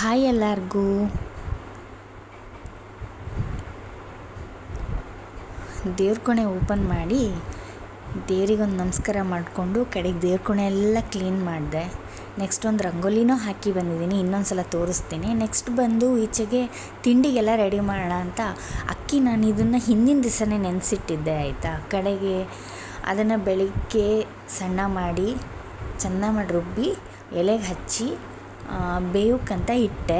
Hi ಎಲ್ಲರಿಗೂ. ದೇವ್ರ ಕೋಣೆ ಓಪನ್ ಮಾಡಿ ದೇವರಿಗೊಂದು ನಮಸ್ಕಾರ ಮಾಡಿಕೊಂಡು ಕಡೆಗೆ ದೇವ್ರ ಕೋಣೆ ಎಲ್ಲ ಕ್ಲೀನ್ ಮಾಡಿದೆ. ನೆಕ್ಸ್ಟ್ ಒಂದು ರಂಗೋಲಿನೂ ಹಾಕಿ ಬಂದಿದ್ದೀನಿ, ಇನ್ನೊಂದು ಸಲ ತೋರಿಸ್ತೀನಿ. ನೆಕ್ಸ್ಟ್ ಬಂದು ಈಚೆಗೆ ತಿಂಡಿಗೆಲ್ಲ ರೆಡಿ ಮಾಡೋಣ ಅಂತ ಅಕ್ಕಿ ನಾನು ಇದನ್ನು ಹಿಂದಿನ ದಿವಸನೇ ನೆನೆಸಿಟ್ಟಿದ್ದೆ ಆಯಿತಾ. ಕಡೆಗೆ ಅದನ್ನು ಬೆಳಿಗ್ಗೆ ಸಣ್ಣ ಮಾಡಿ ಚೆನ್ನಾಗಿ ಮಾಡಿ ರುಬ್ಬಿ ಎಲೆಗೆ ಹಚ್ಚಿ ಬೇಯೋಕ್ಕಂತ ಇಟ್ಟೆ.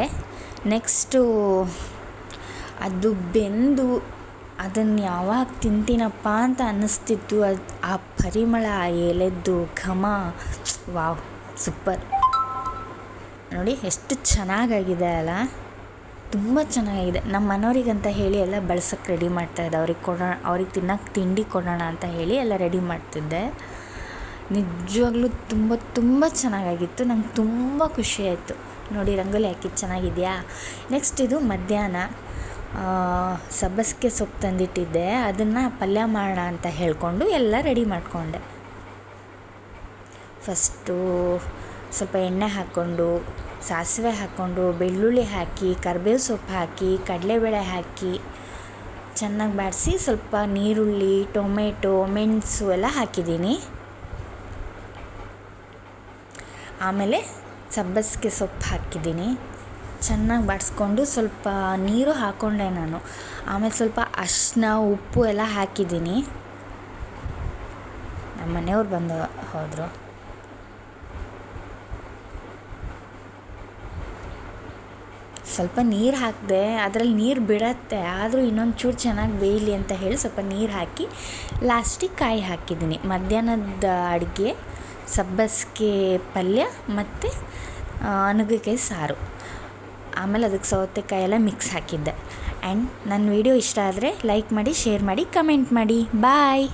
ನೆಕ್ಸ್ಟು ಅದು ಬೆಂದು ಅದನ್ನು ಯಾವಾಗ ತಿಂತೀನಪ್ಪ ಅಂತ ಅನ್ನಿಸ್ತಿತ್ತು. ಆ ಪರಿಮಳ, ಆ ಎಲೆದ್ದು ಘಮ, ವಾವ್ ಸೂಪರ್. ನೋಡಿ ಎಷ್ಟು ಚೆನ್ನಾಗಾಗಿದೆ ಅಲ್ಲ, ತುಂಬ ಚೆನ್ನಾಗಿದೆ. ನಮ್ಮ ಮನೆಯವ್ರಿಗಂತ ಹೇಳಿ ಎಲ್ಲ ಬಳಸೋಕ್ಕೆ ರೆಡಿ ಮಾಡ್ತಾಯಿದ್ದೆ. ಅವ್ರಿಗೆ ತಿನ್ನೋಕ್ಕೆ ತಿಂಡಿ ಕೊಡೋಣ ಅಂತ ಹೇಳಿ ಎಲ್ಲ ರೆಡಿ ಮಾಡ್ತಿದ್ದೆ. ನಿಜವಾಗ್ಲೂ ತುಂಬ ಚೆನ್ನಾಗಾಗಿತ್ತು. ನಂಗೆ ತುಂಬ ಖುಷಿ ಆಯಿತು. ನೋಡಿ ರಂಗೋಲಿ ಹಾಕಿದ್ದು ಚೆನ್ನಾಗಿದೆಯಾ. ನೆಕ್ಸ್ಟ್ ಇದು ಮಧ್ಯಾಹ್ನ ಸಬ್ಬಸಿಗೆ ಸೊಪ್ಪು ತಂದಿಟ್ಟಿದ್ದೆ, ಅದನ್ನು ಪಲ್ಯ ಮಾಡೋಣ ಅಂತ ಹೇಳಿಕೊಂಡು ಎಲ್ಲ ರೆಡಿ ಮಾಡಿಕೊಂಡೆ. ಫಸ್ಟು ಸ್ವಲ್ಪ ಎಣ್ಣೆ ಹಾಕ್ಕೊಂಡು, ಸಾಸಿವೆ ಹಾಕ್ಕೊಂಡು, ಬೆಳ್ಳುಳ್ಳಿ ಹಾಕಿ, ಕರಿಬೇವು ಸೊಪ್ಪು ಹಾಕಿ, ಕಡಲೆಬೇಳೆ ಹಾಕಿ ಚೆನ್ನಾಗಿ ಬಾಡಿಸಿ ಸ್ವಲ್ಪ ನೀರುಳ್ಳಿ, ಟೊಮೆಟೊ, ಮೆಣಸು ಎಲ್ಲ ಹಾಕಿದ್ದೀನಿ. ಆಮೇಲೆ ಸಬ್ಬಸಿಗೆ ಸೊಪ್ಪು ಹಾಕಿದ್ದೀನಿ. ಚೆನ್ನಾಗಿ ಬಾಡಿಸ್ಕೊಂಡು ಸ್ವಲ್ಪ ನೀರು ಹಾಕ್ಕೊಂಡೆ ನಾನು. ಆಮೇಲೆ ಸ್ವಲ್ಪ ಅರಿಶಿನ, ಉಪ್ಪು ಎಲ್ಲ ಹಾಕಿದ್ದೀನಿ. ನಮ್ಮ ಮನೆಯವ್ರು ಬಂದು ಹೋದರು. ಸ್ವಲ್ಪ ನೀರು ಹಾಕಿದೆ, ಅದರಲ್ಲಿ ನೀರು ಬಿಡತ್ತೆ, ಆದರೂ ಇನ್ನೊಂದು ಚೂರು ಚೆನ್ನಾಗಿ ಬೇಯಲಿ ಅಂತ ಹೇಳಿ ಸ್ವಲ್ಪ ನೀರು ಹಾಕಿ ಲಾಸ್ಟಿಗೆ ಕಾಯಿ ಹಾಕಿದ್ದೀನಿ. ಮಧ್ಯಾಹ್ನದ ಅಡುಗೆ ಸಬ್ಬಸಿಗೆ ಪಲ್ಯ ಮತ್ತು ನುಗ್ಗೆಕಾಯಿ ಸಾರು. ಆಮೇಲೆ ಅದಕ್ಕೆ ಸೌತೆಕಾಯಿ ಎಲ್ಲ ಮಿಕ್ಸ್ ಹಾಕಿದ್ದೆ. ಆ್ಯಂಡ್ ನನ್ನ ವಿಡಿಯೋ ಇಷ್ಟ ಆದರೆ ಲೈಕ್ ಮಾಡಿ, ಶೇರ್ ಮಾಡಿ, ಕಮೆಂಟ್ ಮಾಡಿ. ಬಾಯ್.